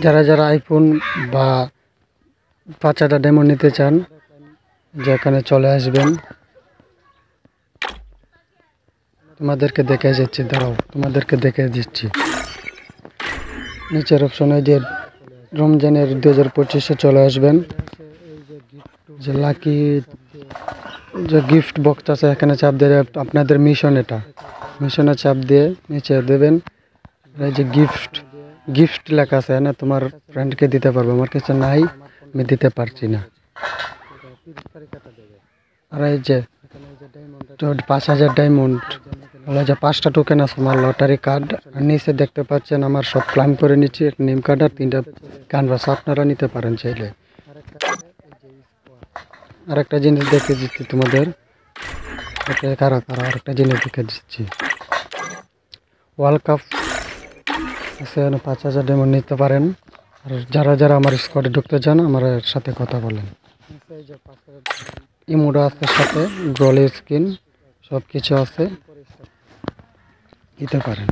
যারা যারা আইফোন বা 5 ডেমো নিতে চান যেখানে চলে আসবেন। তোমাদেরকে দেখে যাচ্ছি, দাঁড়াও তোমাদেরকে দেখে দিচ্ছি। নিচের অপশনে যে রমজানের 2025-এ চলে আসবেন, যে লাকি যে গিফট বক্স আছে এখানে চাপ দিয়ে আপনাদের মিশনে চাপ দিয়ে নিচে দেবেন। এই যে গিফট লেখা আছে না, তোমার ফ্রেন্ডকে দিতে পারবে। আমার কাছে নাই, আমি দিতে পারছি না। আর এই যে 5000 ডায়মন্ড, বলে যে 5টা টোকেন আছে আমার লটারি কার্ড। আর নিচে দেখতে পাচ্ছেন আমার সব ক্লাইম করে নিচ্ছি, একটা নেম কার্ড আর 3টা ক্যানভাস। আপনারা নিতে পারেন চাইলে। আর একটা জিনিস দেখে দিচ্ছি তোমাদের, আর একটা জিনিস দেখে দিচ্ছি। ওয়ার্ল্ড কাপ আছে, 5000 ডায়মন্ড নিতে পারেন। আর যারা যারা আমার স্কোয়াডে ঢুকতে চান আমার সাথে কথা বলেন। ইমোডো আছে সাথে, গ্রোলের স্কিন সব কিছু আছে, নিতে পারেন।